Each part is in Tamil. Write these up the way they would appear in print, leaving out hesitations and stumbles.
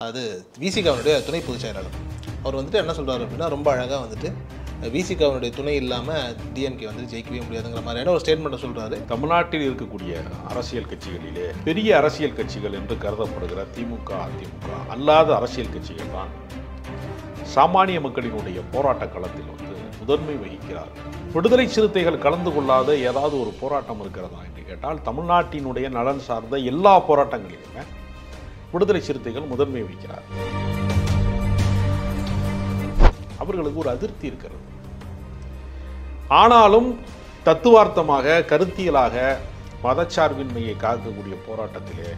அது விசிகாவுடைய துணை பொதுச் செயலாளர். அவர் வந்துட்டு என்ன சொல்கிறார் அப்படின்னா, ரொம்ப அழகாக வந்துட்டு விசிகாவுடைய துணை இல்லாமல் டிஎம்கே வந்து ஜெயிக்கவே முடியாதுங்கிற மாதிரியான ஒரு ஸ்டேட்மெண்ட்டை சொல்கிறாரு. தமிழ்நாட்டில் இருக்கக்கூடிய அரசியல் கட்சிகளிலே பெரிய அரசியல் கட்சிகள் என்று கருதப்படுகிற திமுக, அதிமுக அல்லாத அரசியல் கட்சிகள் தான் சாமானிய மக்களினுடைய போராட்ட களத்தில் வந்து முதன்மை வகிக்கிறார். விடுதலை சிறுத்தைகள் கலந்து கொள்ளாத ஏதாவது ஒரு போராட்டம் இருக்கிறதா என்று கேட்டால், தமிழ்நாட்டினுடைய நலன் சார்ந்த எல்லா போராட்டங்களிலுமே விடுதலை சிறுத்தைகள் முதன்மை வகிக்கிறார். அவர்களுக்கு ஒரு அதிருப்தி இருக்கிறது. ஆனாலும் தத்துவார்த்தமாக, கருத்தியலாக மதச்சார்பின்மையை காக்கக்கூடிய போராட்டத்திலே,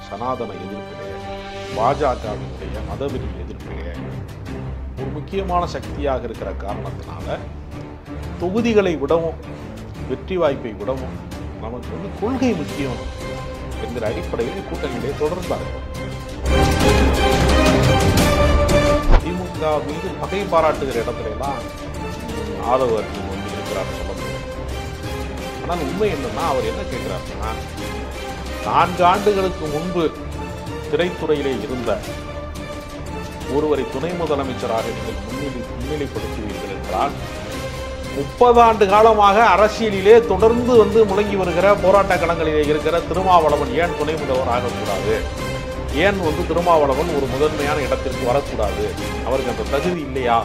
சனாதன எதிர்ப்பிலே, பாஜகவினுடைய மதவெறி எதிர்ப்பிலே ஒரு முக்கியமான சக்தியாக இருக்கிற காரணத்தினால தொகுதிகளை விடவும் வெற்றி வாய்ப்பை விடவும் நமக்கு வந்து கொள்கை முக்கியம் என்கிற அடிப்படையில் கூட்டணியிலே தொடர்ந்தார்கள். திமுக மீது பகை பாராட்டுகிற இடத்துல எல்லாம் ஆதவ அர்ஜுன் வந்து இருக்கிறார் சொல்ல முடியும். ஆனால் உண்மை என்னன்னா, அவர் என்ன கேட்கிறாருன்னா, 4 ஆண்டுகளுக்கு முன்பு திரைத்துறையிலே இருந்த ஒருவரை துணை முதலமைச்சராக நீங்கள் முன்னிலைப்படுத்துவீர்கள் என்றால், 30 ஆண்டு காலமாக அரசியலிலே தொடர்ந்து வந்து முழங்கி வருகிற போராட்ட களங்களிலே இருக்கிற திருமாவளவன் ஏன் துணை முதல்வர் ஆகக்கூடாது? ஏன் வந்து திருமாவளவன் ஒரு முதன்மையான இடத்திற்கு வரக்கூடாது? அவருக்கு அந்த தகுதி இல்லையா?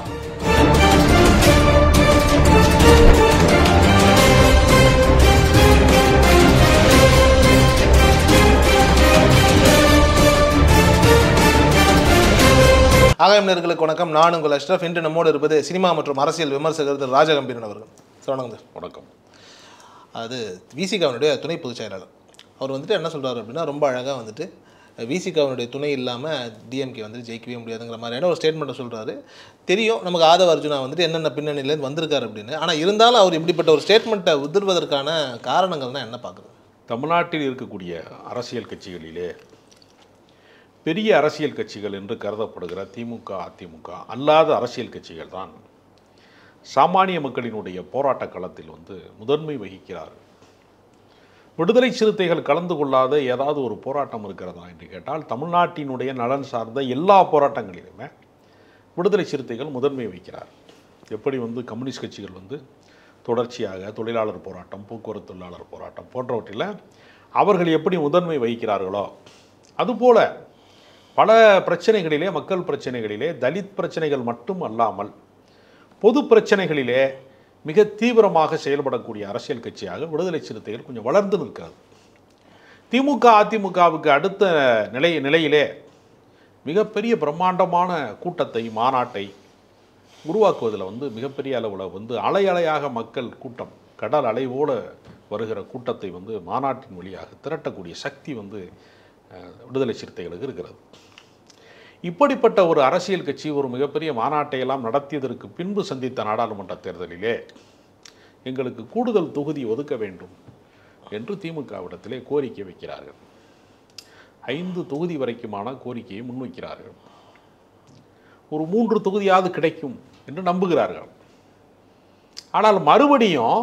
ஆகாயம் நேயர்களுக்கு வணக்கம். நான் உங்கள் அஷ்ரஃப். இன்று நம்மோடு இருப்பது சினிமா மற்றும் அரசியல் விமர்சகர் திரு ராஜகம்பீரன் அவர்கள். சார் வணக்கம் சார். வணக்கம். அது விசிகாவுடைய துணை பொதுச் செயலாளர். அவர் வந்துட்டு என்ன சொல்கிறார் அப்படின்னா, ரொம்ப அழகாக வந்துட்டு விசிகாவுடைய துணை இல்லாமல் டிஎம்கே வந்து ஜெயிக்கவே முடியாதுங்கிற மாதிரியான ஒரு ஸ்டேட்மெண்ட்டை சொல்கிறாரு. தெரியும் நமக்கு ஆதவ அர்ஜுனா வந்துட்டு என்னென்ன பின்னணியிலேருந்து வந்திருக்காரு அப்படின்னு. ஆனால் இருந்தாலும் அவர் இப்படிப்பட்ட ஒரு ஸ்டேட்மெண்ட்டை உதிர்வதற்கான காரணங்கள்னால் என்ன பார்க்குறது? தமிழ்நாட்டில் இருக்கக்கூடிய அரசியல் கட்சிகளிலே பெரிய அரசியல் கட்சிகள் என்று கருதப்படுகிற திமுக, அதிமுக அல்லாத அரசியல் கட்சிகள் தான் சாமானிய மக்களினுடைய போராட்ட களத்தில் வந்து முதன்மை வகிக்கிறார். விடுதலை சிறுத்தைகள் கலந்து கொள்ளாத ஏதாவது ஒரு போராட்டம் இருக்கிறதா என்று கேட்டால், தமிழ்நாட்டினுடைய நலன் சார்ந்த எல்லா போராட்டங்களிலுமே விடுதலை சிறுத்தைகள் முதன்மை வகிக்கிறார். எப்படி வந்து கம்யூனிஸ்ட் கட்சிகள் வந்து தொடர்ச்சியாக தொழிலாளர் போராட்டம், போக்குவரத்து தொழிலாளர் போராட்டம் போன்றவற்றில் அவர்கள் எப்படி முதன்மை வகிக்கிறார்களோ, அதுபோல பல பிரச்சனைகளிலே, மக்கள் பிரச்சனைகளிலே, தலித் பிரச்சனைகள் மட்டும் அல்லாமல் பொது பிரச்சனைகளிலே மிக தீவிரமாக செயல்படக்கூடிய அரசியல் கட்சியாக விடுதலை சிறுத்தைகள் கொஞ்சம் வளர்ந்து நிற்கிறது. திமுக, அதிமுகவுக்கு அடுத்த நிலையிலே மிகப்பெரிய பிரம்மாண்டமான கூட்டத்தை, மாநாட்டை உருவாக்குவதில் வந்து மிகப்பெரிய அளவில் வந்து அலை அலையாக மக்கள் கூட்டம், கடல் அலை போல வருகிற கூட்டத்தை வந்து மாநாட்டின் வழியாக திரட்டக்கூடிய சக்தி வந்து விடுதலை சிறுத்தைகளுக்கு இருக்கிறது. இப்படிப்பட்ட ஒரு அரசியல் கட்சி ஒரு மிகப்பெரிய மாநாட்டை எல்லாம் நடத்தியதற்கு பின்பு சந்தித்த நாடாளுமன்ற தேர்தலிலே எங்களுக்கு கூடுதல் தொகுதி ஒதுக்க வேண்டும் என்று திமுகவிடத்திலே கோரிக்கை வைக்கிறார்கள். 5 தொகுதி வரைக்குமான கோரிக்கையை முன்வைக்கிறார்கள். ஒரு 3 தொகுதியாவது கிடைக்கும் என்று நம்புகிறார்கள். ஆனால் மறுபடியும்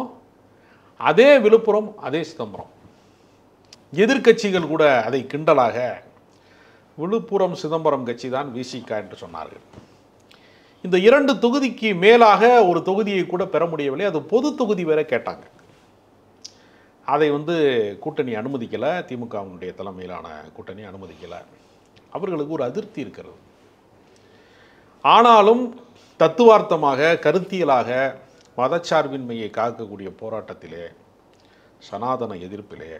அதே விழுப்புரம், அதே சிதம்பரம் எதிர்க்கட்சிகள் கூட அதை கிண்டலாக விழுப்புரம் சிதம்பரம் கட்சி தான் விசிக என்று சொன்னார்கள். இந்த 2 தொகுதிக்கு மேலாக ஒரு தொகுதியை கூட பெற முடியவில்லை. அது பொது தொகுதி வேற கேட்டாங்க. அதை வந்து கூட்டணி அனுமதிக்கலை. திமுகவினுடைய தலைமையிலான கூட்டணி அனுமதிக்கலை. அவர்களுக்கு ஒரு அதிருப்தி இருக்கிறது. ஆனாலும் தத்துவார்த்தமாக, கருத்தியலாக மதச்சார்பின்மையை காக்கக்கூடிய போராட்டத்திலே, சனாதன எதிர்ப்பிலே,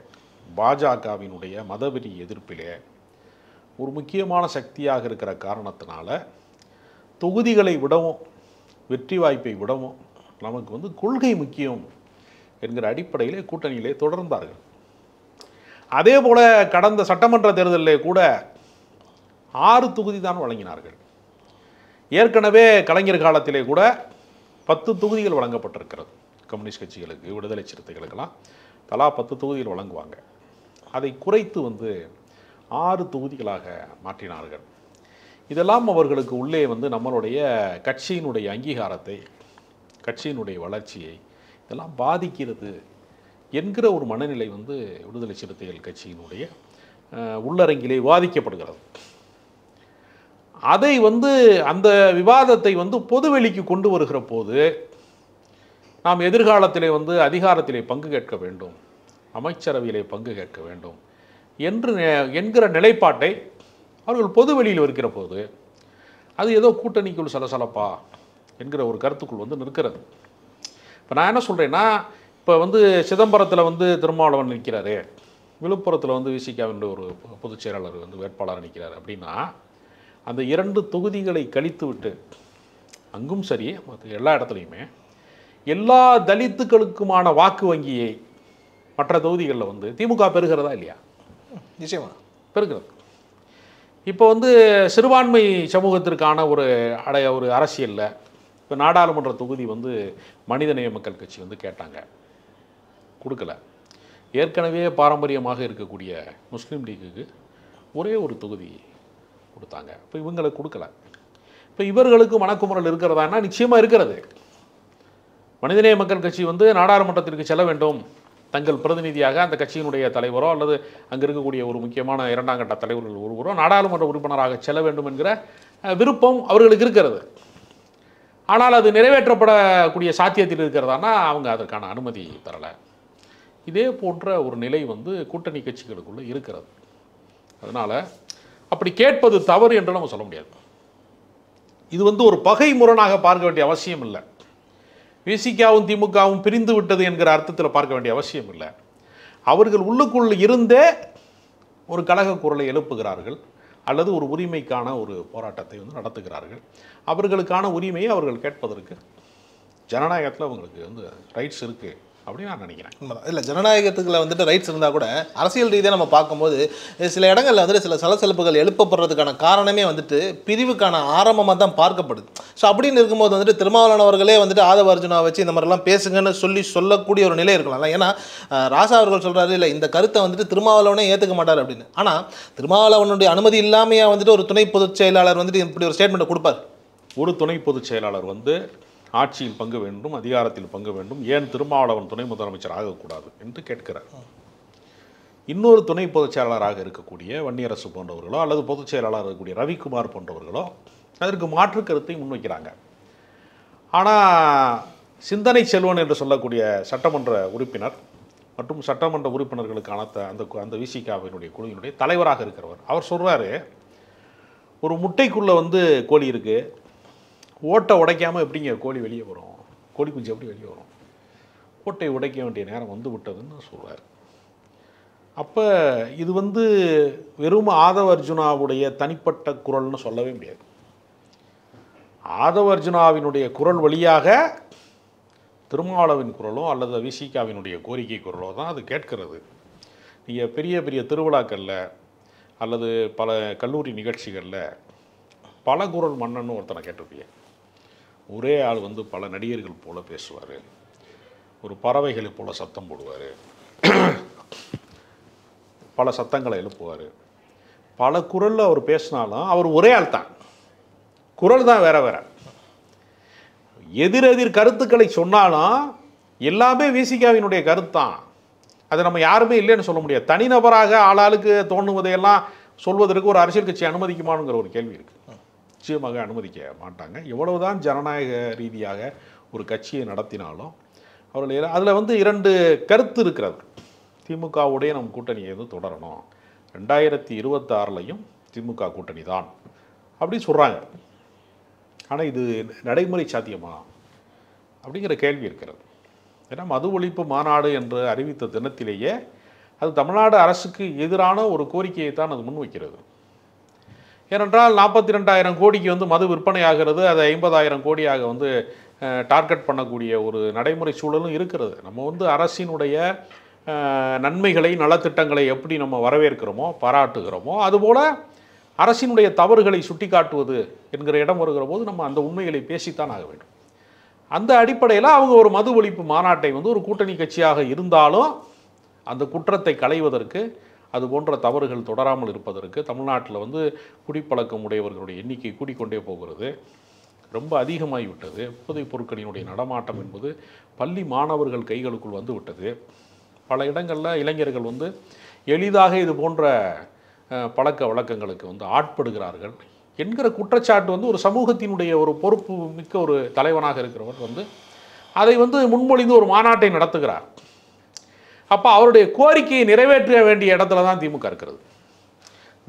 பாஜகவினுடைய மதவெறி எதிர்ப்பிலே ஒரு முக்கியமான சக்தியாக இருக்கிற காரணத்தினால தொகுதிகளை விடவும் வெற்றி வாய்ப்பை விடவும் நமக்கு வந்து கொள்கை முக்கியம் என்கிற அடிப்படையிலே கூட்டணியிலே தொடர்ந்தார்கள். அதே போல கடந்த சட்டமன்ற தேர்தலிலே கூட 6 தொகுதி தான் வழங்கினார்கள். ஏற்கனவே கலைஞர் காலத்திலே கூட 10 தொகுதிகள் வழங்கப்பட்டிருக்கிறது. கம்யூனிஸ்ட் கட்சிகளுக்கு, விடுதலை சிறுத்தைகளுக்கெல்லாம் தலா 10 தொகுதிகள் வழங்குவாங்க. அதை குறைத்து வந்து 6 தொகுதிகளாக மாற்றினார்கள். இதெல்லாம் அவர்களுக்கு உள்ளே வந்து நம்மளுடைய கட்சியினுடைய அங்கீகாரத்தை, கட்சியினுடைய வளர்ச்சியை இதெல்லாம் பாதிக்கிறது என்கிற ஒரு மனநிலை வந்து விடுதலை சிறுத்தைகள் கட்சியினுடைய உள்ளரங்கிலே விவாதிக்கப்படுகிறது. அதை வந்து அந்த விவாதத்தை வந்து பொதுவெளிக்கு கொண்டு வருகிற போது நாம் எதிர்காலத்திலே வந்து அதிகாரத்திலே பங்கு கேட்க வேண்டும், அமைச்சரவையிலே பங்கு கேட்க வேண்டும் என்கிற நிலைப்பாட்டை அவர்கள் பொதுவெளியில் இருக்கிற போது அது ஏதோ கூட்டணிக்குள் சலசலப்பா என்கிற ஒரு கருத்துக்குள் வந்து நிற்கிறது. இப்போ நான் என்ன சொல்கிறேன்னா, இப்போ வந்து சிதம்பரத்தில் வந்து திருமாவளவன் நிற்கிறாரு, விழுப்புரத்தில் வந்து விசிகாவினுடைய ஒரு பொதுச் செயலாளர் வந்து வேட்பாளர் நிற்கிறார் அப்படின்னா, அந்த 2 தொகுதிகளை கழித்து விட்டு அங்கும் சரி மற்ற எல்லா இடத்துலையுமே எல்லா தலித்துக்களுக்குமான வாக்கு வங்கியை மற்ற தொகுதிகளில் வந்து திமுக பெறுகிறதா இல்லையா? நிச்சயமா பெறுகிறது. இப்போ வந்து சிறுபான்மை சமூகத்திற்கான ஒரு அரசியலில் இப்போ நாடாளுமன்ற தொகுதி வந்து மனிதநேய மக்கள் கட்சி வந்து கேட்டாங்க, கொடுக்கல. ஏற்கனவே பாரம்பரியமாக இருக்கக்கூடிய முஸ்லீம் லீக்குக்கு ஒரே ஒரு தொகுதி கொடுத்தாங்க, இப்போ இவங்களுக்கு கொடுக்கல. இப்போ இவர்களுக்கு மனக்குமுறல் இருக்கிறதானா? நிச்சயமாக இருக்கிறது. மனிதநேய மக்கள் கட்சி வந்து நாடாளுமன்றத்திற்கு செல்ல வேண்டும், தங்கள் பிரதிநிதியாக அந்த கட்சியினுடைய தலைவரோ அல்லது அங்கே இருக்கக்கூடிய ஒரு முக்கியமான 2ஆம் கட்ட தலைவர்கள் ஒருவரோ நாடாளுமன்ற உறுப்பினராக செல்ல வேண்டும் என்கிற விருப்பம் அவர்களுக்கு இருக்கிறது. ஆனால் அது நிறைவேற்றப்படக்கூடிய சாத்தியத்தில் இருக்கிறதானா அவங்க அதற்கான அனுமதி தரலை. இதே போன்ற ஒரு நிலை வந்து கூட்டணி கட்சிகளுக்குள்ளே இருக்கிறது. அதனால் அப்படி கேட்பது தவறு என்று நம்ம சொல்ல முடியாது. இது வந்து ஒரு பகை முரணாக பார்க்க வேண்டிய அவசியம் இல்லை. விசிகாவும் திமுகவும் பிரிந்து விட்டது என்கிற அர்த்தத்தில் பார்க்க வேண்டிய அவசியம் இல்லை. அவர்கள் உள்ளுக்குள் இருந்தே ஒரு கலக குரலை எழுப்புகிறார்கள் அல்லது ஒரு உரிமைக்கான ஒரு போராட்டத்தை வந்து நடத்துகிறார்கள். அவர்களுக்கான உரிமையை அவர்கள் கேட்பதற்கு ஜனநாயகத்தில் அவங்களுக்கு வந்து ரைட்ஸ் இருக்குது அப்படின்னு நான் நினைக்கிறேன். இல்லை, ஜனநாயகத்துக்குள்ள வந்துட்டு ரைட்ஸ் இருந்தால் கூட அரசியல் ரீதியாக நம்ம பார்க்கும்போது சில இடங்களில் வந்துட்டு சில சலசலப்புகள் எழுப்பப்படுறதுக்கான காரணமே வந்துட்டு பிரிவுக்கான ஆரம்பமாக தான் பார்க்கப்படுது. ஸோ அப்படின்னு இருக்கும்போது வந்துட்டு திருமாவளவன் அவர்களே வந்துட்டு ஆதவ அர்ஜுனா வச்சு இந்த மாதிரிலாம் பேசுங்கன்னு சொல்லக்கூடிய ஒரு நிலை இருக்கலாம்ல. ஏன்னா ராசா அவர்கள் சொல்கிறாரு, இல்லை இந்த கருத்தை வந்துட்டு திருமாவளவனே ஏற்றுக்க மாட்டார் அப்படின்னு. ஆனால் திருமாவளவனுடைய அனுமதி இல்லாமையா வந்துட்டு ஒரு துணை பொதுச் செயலாளர் வந்துட்டு இப்படி ஒரு ஸ்டேட்மெண்ட்டை கொடுப்பார்? ஒரு துணை பொதுச் செயலாளர் வந்து ஆட்சியில் பங்கு வேண்டும், அதிகாரத்தில் பங்கு வேண்டும், ஏன் திருமாவளவன் துணை முதலமைச்சர் ஆகக்கூடாது என்று கேட்கிறார். இன்னொரு துணை பொதுச் செயலாளராக இருக்கக்கூடிய வன்னியரசு போன்றவர்களோ அல்லது பொதுச் செயலாளராக இருக்கக்கூடிய ரவிக்குமார் போன்றவர்களோ அதற்கு மாற்று கருத்தை முன்வைக்கிறாங்க. ஆனால் சிந்தனை செல்வன் என்று சொல்லக்கூடிய சட்டமன்ற உறுப்பினர் மற்றும் சட்டமன்ற உறுப்பினர்களுக்கான அந்த விசிகாவினுடைய குழுவினுடைய தலைவராக இருக்கிறவர் அவர் சொல்கிறாரு, ஒரு முட்டைக்குள்ளே வந்து கோழி இருக்குது, ஓட்டை உடைக்காமல் எப்படிங்க கோழி வெளியே வரும், கோழி குஞ்சு எப்படி வெளியே வரும், ஓட்டை உடைக்க வேண்டிய நேரம் வந்து விட்டதுன்னு சொல்கிறார். அப்போ இது வந்து வெறும் ஆதவ அர்ஜுனாவுடைய தனிப்பட்ட குரல்னு சொல்லவே முடியாது. ஆதவ அர்ஜுனாவினுடைய குரல் வழியாக திருமாவளவின் குரலோ அல்லது விசிகாவினுடைய கோரிக்கை குரலோ தான் அது கேட்கிறது. நீங்கள் பெரிய பெரிய திருவிழாக்களில் அல்லது பல கல்லூரி நிகழ்ச்சிகளில் பல குரல் மன்னன்னு ஒருத்தனை கேட்டிருப்பீங்க. ஒரே ஆள் வந்து பல நடிகர்கள் போல் பேசுவார், ஒரு பறவைகளை போல் சத்தம் போடுவார், பல சத்தங்களை எழுப்புவார். பல குரலில் அவர் பேசினாலும் அவர் ஒரே ஆள் தான், குரல் தான் வேற வேற. எதிரெதிர் கருத்துக்களை சொன்னாலும் எல்லாமே விசிகாவினுடைய கருத்தான். அதை நம்ம யாருமே இல்லைன்னு சொல்ல முடியாது. தனிநபராக ஆளாளுக்கு தோணுவதையெல்லாம் சொல்வதற்கு ஒரு அரசியல் கட்சி அனுமதிக்குமானுங்கிற ஒரு கேள்வி இருக்குது. நிச்சயமாக அனுமதிக்க மாட்டாங்க. எவ்வளவுதான் ஜனநாயக ரீதியாக ஒரு கட்சியை நடத்தினாலும் அவர்கள் அதில் வந்து 2 கருத்து இருக்கிறது. திமுகவுடைய நம் கூட்டணியை வந்து தொடரணும், 2026லையும் திமுக கூட்டணி தான் அப்படி சொல்கிறாங்க. ஆனால் இது நடைமுறை சாத்தியமா அப்படிங்கிற கேள்வி இருக்கிறது. ஏன்னா மது ஒழிப்பு மாநாடு என்று அறிவித்த தினத்திலேயே அது தமிழ்நாடு அரசுக்கு எதிரான ஒரு கோரிக்கையை தான் அது முன்வைக்கிறது. ஏனென்றால் 42,000 கோடிக்கு வந்து மது விற்பனை ஆகிறது, அதை 50,000 கோடியாக வந்து டார்கெட் பண்ணக்கூடிய ஒரு நடைமுறை சூழலும் இருக்கிறது. நம்ம வந்து அரசினுடைய நன்மைகளை நலத்திட்டங்களை எப்படி நம்ம வரவேற்கிறோமோ பாராட்டுகிறோமோ அதுபோல் அரசினுடைய தவறுகளை சுட்டி காட்டுவது என்கிற இடம் வருகிற போது நம்ம அந்த உண்மைகளை பேசித்தான் ஆக வேண்டும். அந்த அடிப்படையில் அவங்க ஒரு மது ஒழிப்பு மாநாட்டை வந்து ஒரு கூட்டணி கட்சியாக இருந்தாலும் அந்த குற்றத்தை களைவதற்கு அது போன்ற தவறுகள் தொடராமல் இருப்பதற்கு தமிழ்நாட்டில் வந்து குடிப்பழக்கம் உடையவர்களுடைய எண்ணிக்கை கூடிக்கொண்டே போகிறது, ரொம்ப அதிகமாகிவிட்டது. போதைப் பொருட்களினுடைய நடமாட்டம் என்பது பள்ளி மாணவர்கள் கைகளுக்குள் வந்து விட்டது. பல இடங்களில் இளைஞர்கள் வந்து எளிதாக இது போன்ற பழக்க வழக்கங்களுக்கு வந்து ஆட்படுகிறார்கள். என்கிற குற்றச்சாட்டு வந்து ஒரு சமூகத்தினுடைய ஒரு பொறுப்பு மிக்க ஒரு தலைவனாக இருக்கிறவர் வந்து அதை வந்து முன்மொழிந்து ஒரு மாநாட்டை நடத்துகிறார். அப்போ அவருடைய கோரிக்கையை நிறைவேற்ற வேண்டிய இடத்துல தான் திமுக இருக்கிறது.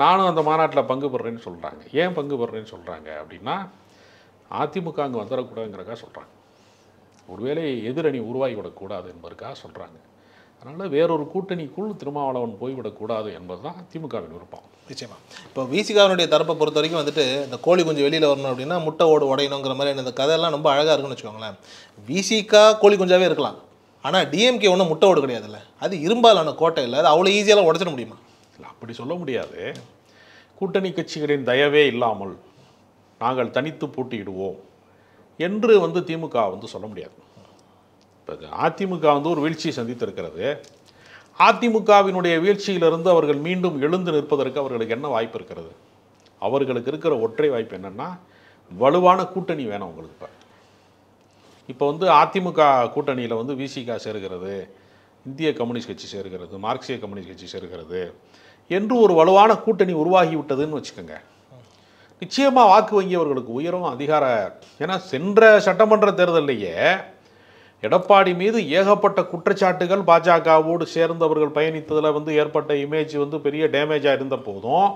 நானும் அந்த மாநாட்டில் பங்கு பெறுறேன்னு சொல்கிறாங்க. ஏன் பங்கு பெறுறேன்னு சொல்கிறாங்க அப்படின்னா, அதிமுக அங்கே வந்துடக்கூடாதுங்கிறக்காக சொல்கிறாங்க. ஒருவேளை எதிரணி உருவாகிவிடக்கூடாது என்பதற்காக சொல்கிறாங்க. அதனால் வேறொரு கூட்டணிக்குள் திருமாவளவன் போய்விடக்கூடாது என்பது தான் திமுகவின் விருப்பம். நிச்சயமா. இப்போ விசிகாவினுடைய தரப்பை பொறுத்த வரைக்கும் வந்துட்டு இந்த கோழி குஞ்சு வெளியில் வரணும் அப்படின்னா முட்டை ஓடு உடையணுங்கிற மாதிரி இந்த கதையெல்லாம் ரொம்ப அழகாக இருக்குன்னு வச்சுக்கோங்களேன். விசிகா கோழி குஞ்சாவே இருக்கலாம், ஆனால் டிஎம்கே ஒன்றும் முட்டை ஓடு கிடையாதுல்ல, அது இரும்பாலான கோட்டை இல்லை, அது அவ்வளோ ஈஸியாலாம் உடச்சிட முடியுமா? இல்லை, அப்படி சொல்ல முடியாது. கூட்டணி கட்சிகளின் தயவே இல்லாமல் நாங்கள் தனித்து போட்டியிடுவோம் என்று வந்து திமுக வந்து சொல்ல முடியாது. இப்போ அதிமுக வந்து ஒரு வீழ்ச்சியை சந்தித்திருக்கிறது. அதிமுகவினுடைய வீழ்ச்சியிலிருந்து அவர்கள் மீண்டும் எழுந்து நிற்பதற்கு அவர்களுக்கு என்ன வாய்ப்பு இருக்கிறது? அவர்களுக்கு இருக்கிற ஒற்றை வாய்ப்பு என்னென்னா, வலுவான கூட்டணி வேணும் அவங்களுக்கு. இப்போ வந்து அதிமுக கூட்டணியில் வந்து விசிக சேர்கிறது, இந்திய கம்யூனிஸ்ட் கட்சி சேர்கிறது, மார்க்சிய கம்யூனிஸ்ட் கட்சி சேர்கிறது என்று ஒரு வலுவான கூட்டணி உருவாகிவிட்டதுன்னு வச்சுக்கோங்க. நிச்சயமாக வாக்கு வங்கி அவர்களுக்கு உயரும் அதிகார. ஏன்னா சென்ற சட்டமன்ற தேர்தலையே எடப்பாடி மீது ஏகப்பட்ட குற்றச்சாட்டுகள் பாஜகவோடு சேர்ந்தவர்கள் பயணித்ததில் வந்து ஏற்பட்ட இமேஜ் வந்து பெரிய டேமேஜாக இருந்த போதும்,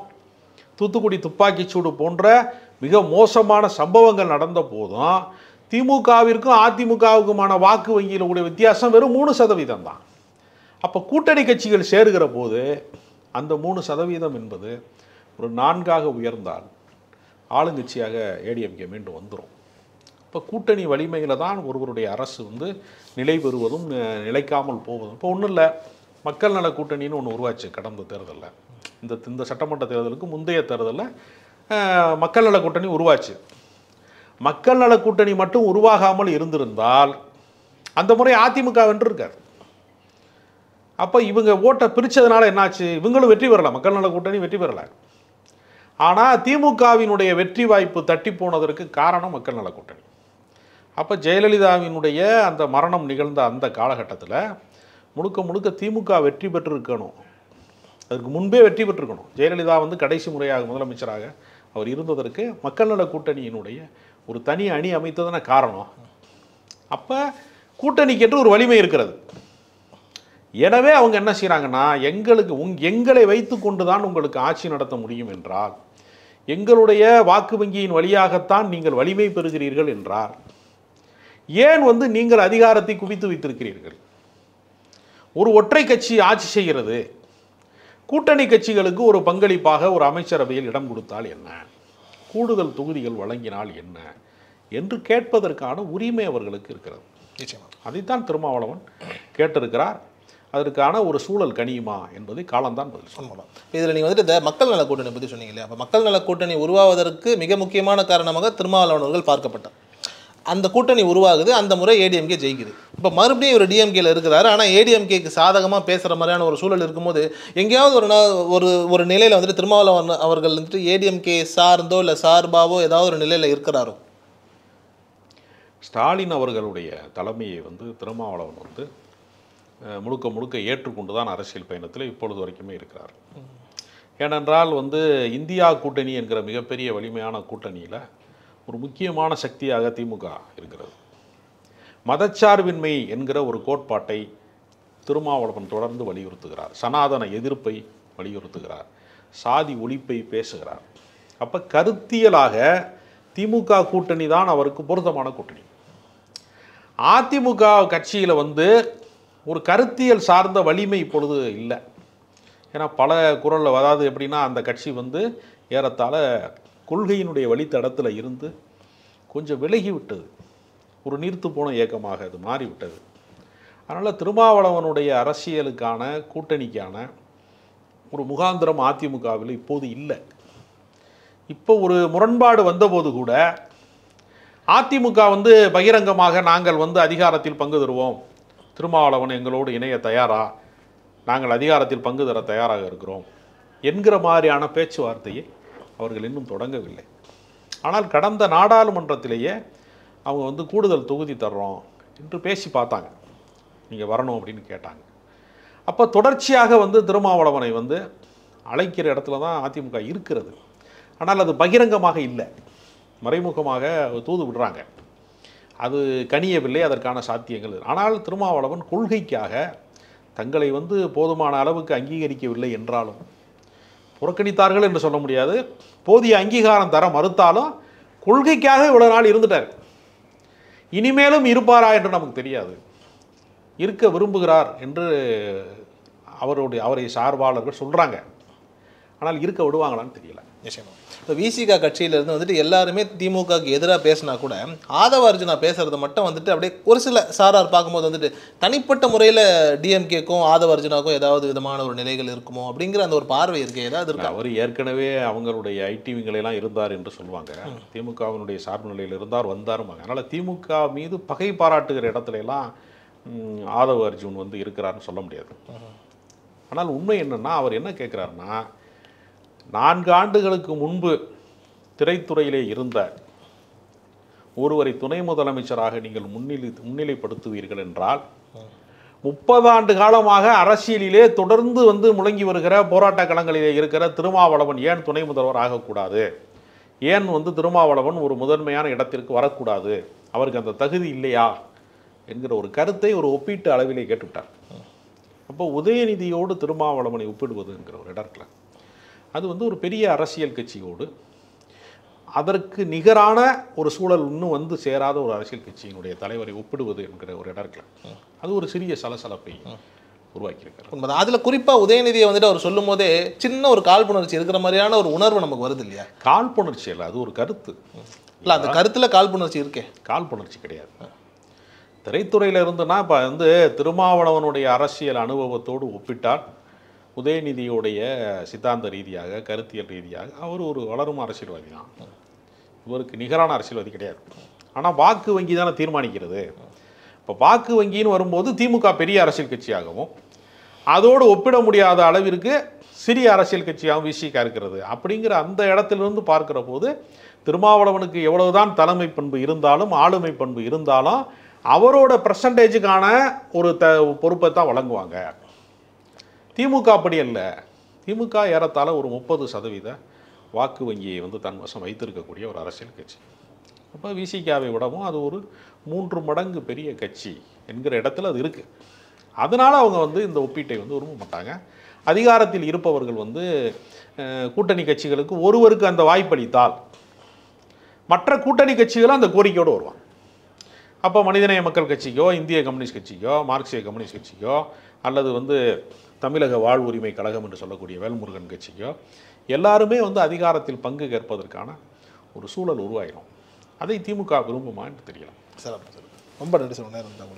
தூத்துக்குடி துப்பாக்கிச்சூடு போன்ற மிக மோசமான சம்பவங்கள் நடந்த போதும் திமுகவிற்கும் அதிமுகவுக்குமான வாக்கு வங்கியில் கூடிய வித்தியாசம் வெறும் 3% தான். அப்போ கூட்டணி கட்சிகள் சேருகிற போது அந்த 3% என்பது ஒரு 4ஆக உயர்ந்தால் ஆளுங்கட்சியாக ஏடிஎம்கே மீண்டும் வந்துடும். இப்போ கூட்டணி வலிமையில் தான் ஒருவருடைய அரசு வந்து நிலை பெறுவதும் நிலைக்காமல் போவதும். இப்போ ஒன்றும் இல்லை, மக்கள் நல கூட்டணின்னு ஒன்று உருவாச்சு கடந்த தேர்தலில். இந்த சட்டமன்ற தேர்தலுக்கு முந்தைய தேர்தலில் மக்கள் நல கூட்டணி உருவாச்சு. மக்கள் நல கூட்டணி மட்டும் உருவாகாமல் இருந்திருந்தால் அந்த முறை அதிமுக வென்றிருக்கார். அப்போ இவங்க ஓட்டை பிரித்ததுனால என்னாச்சு? இவங்களும் வெற்றி பெறலை, மக்கள் நல கூட்டணி வெற்றி பெறலை. ஆனால் திமுகவினுடைய வெற்றி வாய்ப்பு தட்டி போனதற்கு காரணம் மக்கள் நல கூட்டணி. அப்போ ஜெயலலிதாவினுடைய அந்த மரணம் நிகழ்ந்த அந்த காலகட்டத்தில் முழுக்க முழுக்க திமுக வெற்றி பெற்றிருக்கணும். அதுக்கு முன்பே வெற்றி பெற்றிருக்கணும். ஜெயலலிதா வந்து கடைசி முறையாக முதலமைச்சராக அவர் இருந்ததற்கு மக்கள் நல கூட்டணியினுடைய ஒரு தனி அணி அமைத்ததான காரணம். அப்போ கூட்டணிக்கு என்று ஒரு வலிமை இருக்கிறது. எனவே அவங்க என்ன செய்கிறாங்கன்னா, எங்களை வைத்து கொண்டு தான் உங்களுக்கு ஆட்சி நடத்த முடியும் என்றால், எங்களுடைய வாக்கு வங்கியின் வழியாகத்தான் நீங்கள் வலிமை பெறுகிறீர்கள் என்றால், ஏன் வந்து நீங்கள் அதிகாரத்தை குவித்து வைத்திருக்கிறீர்கள்? ஒரு ஒற்றை கட்சி ஆட்சி செய்கிறது, கூட்டணி கட்சிகளுக்கு ஒரு பங்களிப்பாக ஒரு அமைச்சரவையில் இடம் கொடுத்தால் என்ன, கூடுதல் தொகுதிகள் வழங்கினால் என்ன என்று கேட்பதற்கான உரிமை அவர்களுக்கு இருக்கிறது. நிச்சயமாக அதைத்தான் திருமாவளவன் கேட்டிருக்கிறார். அதற்கான ஒரு சூழல் கனியுமா என்பதை காலம்தான் பதில் சொல்லலாம். இதில் நீங்கள் வந்துட்டு இந்த மக்கள் நல கூட்டணி பற்றி சொன்னீங்க இல்லையா? அப்போ மக்கள் நல கூட்டணி உருவாவதற்கு மிக முக்கியமான காரணமாக திருமாவளவன் அவர்கள் பார்க்கப்பட்டார். அந்த கூட்டணி உருவாகுது, அந்த முறை ஏடிஎம்கே ஜெயிக்குது. இப்போ மறுபடியும் இவர் டிஎம்கேல இருக்கிறாரு, ஆனால் ஏடிஎம்கேக்கு சாதகமாக பேசுகிற மாதிரியான ஒரு சூழல் இருக்கும்போது எங்கேயாவது ஒரு நிலையில் வந்துட்டு திருமாவளவன் அவர்கள் வந்துட்டு ஏடிஎம்கே சார்ந்தோ இல்லை சார்பாவோ ஏதாவது ஒரு நிலையில் இருக்கிறாரோ? ஸ்டாலின் அவர்களுடைய தலைமையை வந்து திருமாவளவன் வந்து முழுக்க முழுக்க ஏற்றுக்கொண்டு தான் அரசியல் பயணத்தில் இப்பொழுது வரைக்குமே இருக்கிறார். ஏனென்றால் வந்து இந்தியா கூட்டணி என்கிற மிகப்பெரிய வலிமையான கூட்டணியில் ஒரு முக்கியமான சக்தியாக திமுக இருக்கிறது. மதச்சார்பின்மை என்கிற ஒரு கோட்பாட்டை திருமாவளவன் தொடர்ந்து வலியுறுத்துகிறார். சனாதன எதிர்ப்பை வலியுறுத்துகிறார். சாதி ஒழிப்பை பேசுகிறார். அப்போ கருத்தியலாக திமுக கூட்டணி தான் அவருக்கு பொருத்தமான கூட்டணி. அதிமுக கட்சியில் வந்து ஒரு கருத்தியல் சார்ந்த வலிமை இப்பொழுது இல்லை. ஏன்னா பல குரல், அதாவது எப்படின்னா அந்த கட்சி வந்து ஏறத்தாழ கொள்கையினுடைய வழித்தடத்தில் இருந்து கொஞ்சம் விலகி விட்டது. ஒரு நீர்த்து போன இயக்கமாக அது மாறிவிட்டது. அதனால் திருமாவளவனுடைய அரசியலுக்கான கூட்டணிக்கான ஒரு முகாந்திரம் அதிமுகவில் இப்போது இல்லை. இப்போ ஒரு முரண்பாடு வந்தபோது கூட அதிமுக வந்து பகிரங்கமாக நாங்கள் வந்து அதிகாரத்தில் பங்கு தருவோம், திருமாவளவன் எங்களோடு இணைய தயாரா, நாங்கள் அதிகாரத்தில் பங்கு தர தயாராக இருக்கிறோம் என்கிற மாதிரியான பேச்சுவார்த்தையை அவர்கள் இன்னும் தொடங்கவில்லை. ஆனால் கடந்த நாடாளுமன்றத்திலேயே அவங்க வந்து கூடுதல் தொகுதி தர்றோம் என்று பேசி பார்த்தாங்க, நீங்கள் வரணும் அப்படின்னு கேட்டாங்க. அப்போ தொடர்ச்சியாக வந்து திருமாவளவனை வந்து அழைக்கிற இடத்துல தான் அதிமுக இருக்கிறது. ஆனால் அது பகிரங்கமாக இல்லை, மறைமுகமாக தூது விடுறாங்க. அது கனியவில்லை, அதற்கான சாத்தியங்கள். ஆனால் திருமாவளவன் கொள்கைக்காக தங்களை போதுமான அளவுக்கு அங்கீகரிக்கவில்லை என்றாலும், புறக்கணித்தார்கள் என்று சொல்ல முடியாது, போதிய அங்கீகாரம் தர மறுத்தாலும் கொள்கைக்காக இவ்வளவு நாள் இருந்துட்டார். இனிமேலும் இருப்பாரா என்று நமக்கு தெரியாது. இருக்க விரும்புகிறார் என்று அவரை சார்பாளர்கள் சொல்கிறாங்க. ஆனால் இருக்க விடுவாங்களான்னு தெரியல. நிச்சயமா. இப்போ விசிகா கட்சியிலேருந்து எல்லாருமே திமுகவுக்கு எதிராக பேசினா கூட ஆதவ அர்ஜுனா பேசுறது மட்டும் அப்படியே ஒரு சில சாரார் பார்க்கும்போது தனிப்பட்ட முறையில் டிஎம்கேக்கும் ஆதவ அர்ஜுனாவுக்கும் ஏதாவது விதமான ஒரு நிலைகள் இருக்குமோ அப்படிங்கிற அந்த ஒரு பார்வை இருக்கு, ஏதாவது இருக்கு? அவர் ஏற்கனவே அவங்களுடைய ஐடிவிங்களெல்லாம் இருந்தார் என்று சொல்லுவாங்க. திமுகவினுடைய சார்பு நிலையில் இருந்தார் வந்தாருமாங்க. அதனால் திமுக மீது பகை பாராட்டுகிற இடத்துல எல்லாம் ஆதவ அர்ஜுன் இருக்கிறாருன்னு சொல்ல முடியாது. ஆனால் உண்மை என்னன்னா, அவர் என்ன கேட்குறாருன்னா, 4 ஆண்டுகளுக்கு முன்பு திரைத்துறையிலே இருந்த ஒருவரை துணை முதலமைச்சராக நீங்கள் முன்னிலைப்படுத்துவீர்கள் என்றால் 30 ஆண்டு காலமாக அரசியலிலே தொடர்ந்து முழங்கி வருகிற போராட்ட களங்களிலே இருக்கிற திருமாவளவன் ஏன் துணை முதல்வர் ஆகக்கூடாது? ஏன் திருமாவளவன் ஒரு முதன்மையான இடத்திற்கு வரக்கூடாது? அவருக்கு அந்த தகுதி இல்லையா என்கிற ஒரு கருத்தை ஒரு ஒப்பீட்டு அளவிலே கேட்டுவிட்டார். அப்போ உதயநிதியோடு திருமாவளவனை ஒப்பிடுவது என்கிற ஒரு இடத்துல அது ஒரு பெரிய அரசியல் கட்சியோடு அதற்கு நிகரான ஒரு சூழல் இன்னும் சேராத ஒரு அரசியல் கட்சியினுடைய தலைவரை ஒப்பிடுவது என்கிற ஒரு இடத்துல அது ஒரு சிறிய சலசலப்பை உருவாக்கியிருக்காரு. அதில் குறிப்பாக உதயநிதியை அவர் சொல்லும் போதே சின்ன ஒரு காழ்ப்புணர்ச்சி இருக்கிற மாதிரியான ஒரு உணர்வு நமக்கு வருது இல்லையா? காழ்ப்புணர்ச்சி இல்லை, அது ஒரு கருத்து இல்லை. அந்த கருத்தில் காழ்ப்புணர்ச்சி இருக்கே? காழ்ப்புணர்ச்சி கிடையாது. திரைத்துறையில் இருந்துன்னா இப்போ திருமாவளவனுடைய அரசியல் அனுபவத்தோடு ஒப்பிட்டால் உதயநிதியுடைய சித்தாந்த ரீதியாக கருத்தியல் ரீதியாக அவர் ஒரு வளரும் அரசியல்வாதி தான். இவருக்கு நிகரான அரசியல்வாதி கிடையாது. ஆனால் வாக்கு வங்கி தானே தீர்மானிக்கிறது. இப்போ வாக்கு வங்கின்னு வரும்போது திமுக பெரிய அரசியல் கட்சியாகவும் அதோடு ஒப்பிட முடியாத அளவிற்கு சிறிய அரசியல் கட்சியாகவும் விசிகா இருக்கிறது. அப்படிங்கிற அந்த இடத்திலிருந்து பார்க்கிற போது திருமாவளவனுக்கு எவ்வளவுதான் தலைமை பண்பு இருந்தாலும் ஆளுமை பண்பு இருந்தாலும் அவரோட பர்சன்டேஜுக்கான ஒரு பொறுப்பை தான் வழங்குவாங்க. திமுக அப்படி அல்ல. திமுக ஏறத்தாழ ஒரு 30% வாக்கு வங்கியை தன் வசம் வைத்திருக்கக்கூடிய ஒரு அரசியல் கட்சி. அப்போ விசிகாவை விடவும் அது ஒரு 3 மடங்கு பெரிய கட்சி என்கிற இடத்துல அது இருக்குது. அதனால் அவங்க இந்த ஒப்பீட்டை விரும்ப மாட்டாங்க. அதிகாரத்தில் இருப்பவர்கள் கூட்டணி கட்சிகளுக்கு ஒருவருக்கு அந்த வாய்ப்பளித்தால் மற்ற கூட்டணி கட்சிகளும் அந்த கோரிக்கையோடு வருவாங்க. அப்போ மனிதநேய மக்கள் கட்சிக்கோ, இந்திய கம்யூனிஸ்ட் கட்சிக்கோ, மார்க்சிய கம்யூனிஸ்ட் கட்சிக்கோ, அல்லது தமிழக வாழ்வுரிமை கழகம் என்று சொல்லக்கூடிய வேல்முருகன் கட்சிக்கோ எல்லாருமே அதிகாரத்தில் பங்கு கேட்பதற்கான ஒரு சூழல் உருவாயிடும். அதை திமுக விரும்புமா என்று தெரியல. சார் ரொம்ப நன்றி சார், நேரம் தான்.